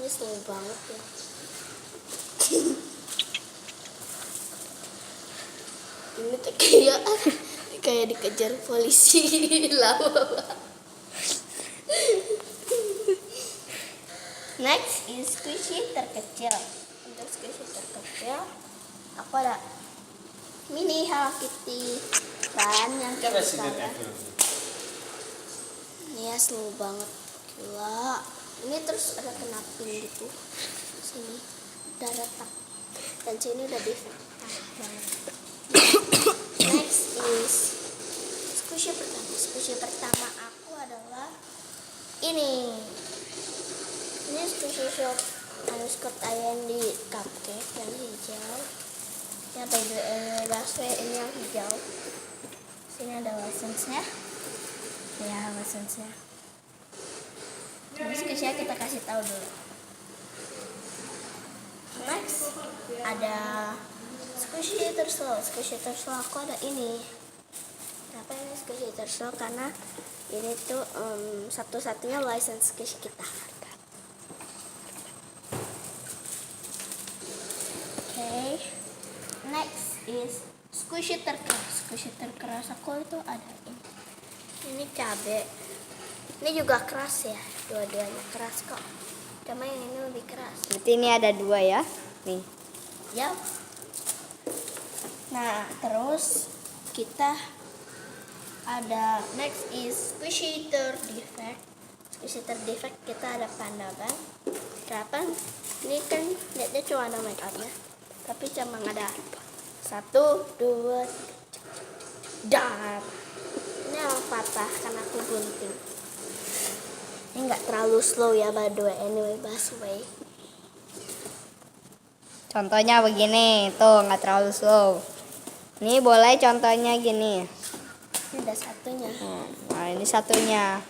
Ini slow banget ya. Ini tuh kayak dikejar polisi lama banget. Next is squishy terkecil. Untuk squishy terkecil, aku ada mini Hello Kitty kan yang kayak misalnya. Ini ya slow banget, gila. Ini terus ada kena pin gitu. Sini udah retak dan sini udah defect banget. Next is squishy pertama. Squishy pertama aku adalah ini. Ini squishy shop underscore ayam di cupcake yang hijau. Yang baswe ini yang hijau. Sini ada license-nya. Ya, license-nya. Ini squishy kita kasih tahu dulu. Next ada squishy terslow. Squishy terslow aku ada ini. Kenapa ini squishy terslow? Karena ini tuh satu-satunya license squishy kita. Okay. Next is squishy terkeras. Squishy terkeras aku itu ada ini. Ini cabe. Ini juga keras ya. Dua-duanya keras kok. Cuma yang ini lebih keras. Berarti ini ada 2 ya? Nih. Yap. Nah, terus kita ada next is squishy defect. Squishy defect kita ada panda ban. Kenapa? Ini kan lihatnya cuma ada make upnya, tapi cuma ada 1, 2, 3, dar. Ini yang patah karena aku gunting. Ini nggak terlalu slow ya, by the way. Anyway, busway. Contohnya begini, tuh nggak terlalu slow. Ini boleh contohnya gini. Ini ada satunya. Nah ini satunya.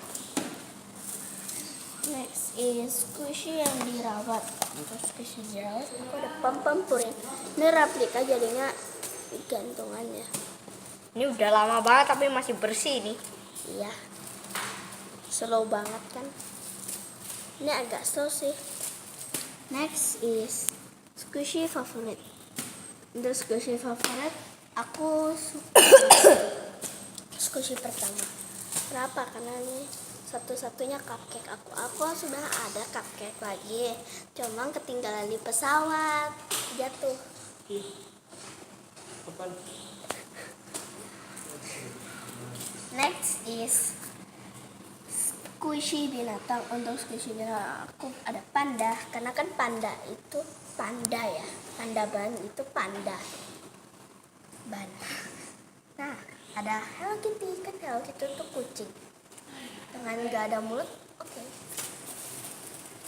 Next is squishy yang dirawat. Untuk squishy dirawat, aku ada pom-pom puring. Ini replika jadinya gantungannya. Ini udah lama banget tapi masih bersih nih. Iya. Slow banget kan. Ini agak slow sih. Next is squishy favorit. Untuk squishy favorit, aku suka squishy pertama. Kenapa? Karena ini satu-satunya cupcake aku. Aku sudah ada cupcake lagi, cuma ketinggalan di pesawat, jatuh. Next is squishy binatang. Untuk squishy binatang aku ada panda, karena kan panda itu panda ya. Panda ban itu panda ban. Nah, ada Hello Kitty. Kan Hello Kitty itu kucing dengan gak ada mulut. Oke.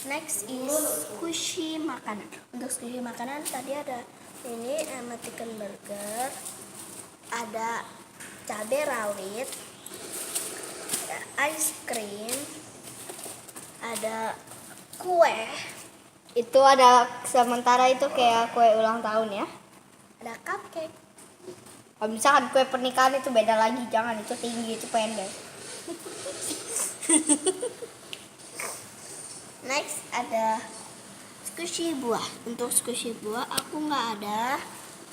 Next is squishy makanan. Untuk squishy makanan tadi ada ini chicken burger, ada cabai rawit, ada ice cream, ada kue, Itu ada sementara itu kayak kue ulang tahun ya. ada cupcake. Kalau misalkan kue pernikahan itu beda lagi, jangan itu tinggi itu pendek. Next ada squishy buah. Untuk squishy buah aku nggak ada,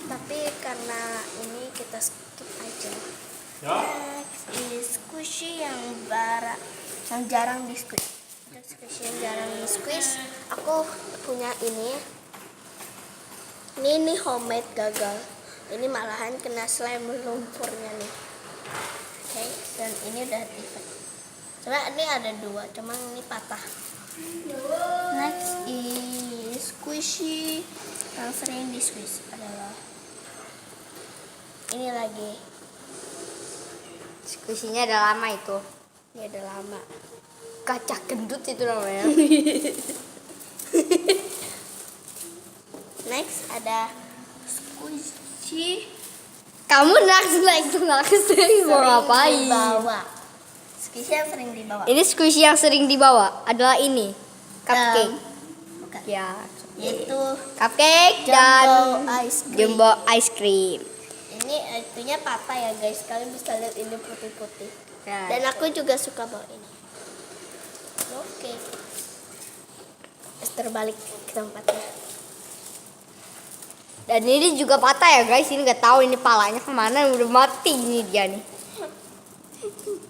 tapi karena ini kita skip aja. Next is squishy yang jarang di squeeze. Untuk squishy yang jarang di squeeze, aku punya ini. Ini homemade gagal. Ini malahan kena slime lumpurnya nih. Oke, dan ini udah defect. Sebenarnya ini ada 2, cuma ini patah. Next is squishy yang sering di squeeze adalah ini lagi. Squishy-nya udah lama itu. Ini udah lama. Kaca gendut itu namanya. Next ada squishy Kamu nakes mau ngapain? dibawa. Squishy yang sering dibawa. Ini squishy yang sering dibawa adalah ini cupcake. Bukan. Ya, Yaitu cupcake jumbo dan ice cream. jumbo ice cream. Ini itunya patah ya guys. Kalian bisa lihat ini putih-putih. Ya. Dan aku juga suka bawa ini. Oke. terbalik ke tempatnya. Dan ini juga patah ya guys. Ini nggak tahu ini palanya kemana. Udah mati ini dia nih.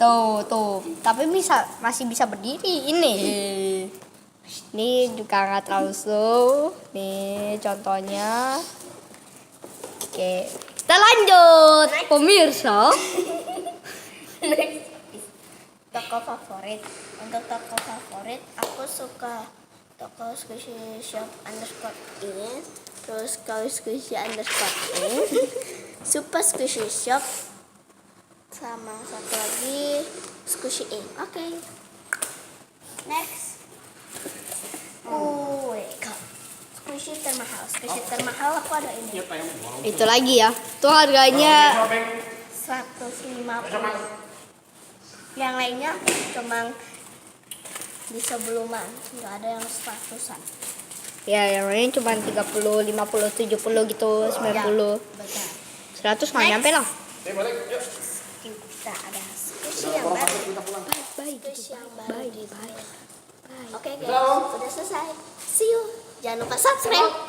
Tuh. Tapi masih bisa berdiri ini. Ini juga nggak terlalu slow. Nih contohnya. Oke, kita lanjut pemirsa. Toko favorit. Untuk toko favorit, aku suka toko Squishy Shop _in, terus kau Squishy _in, Super Squishy Shop, sama satu lagi Squishy In. Oke. Next. Squishy termahal. Squishy termahal aku ada ini. Itu lagi ya. Tuh harganya 150. Yang lainnya cuma di sebeluman, nggak ada yang 100-an. ya yang lain cuma 30, 50, 70 gitu, 90. Betul. 100 nggak nyampe lah. Kita ada Squishy yang baru. Bye. Squishy yang baru. Oke guys, udah selesai. See you. Jangan lupa subscribe.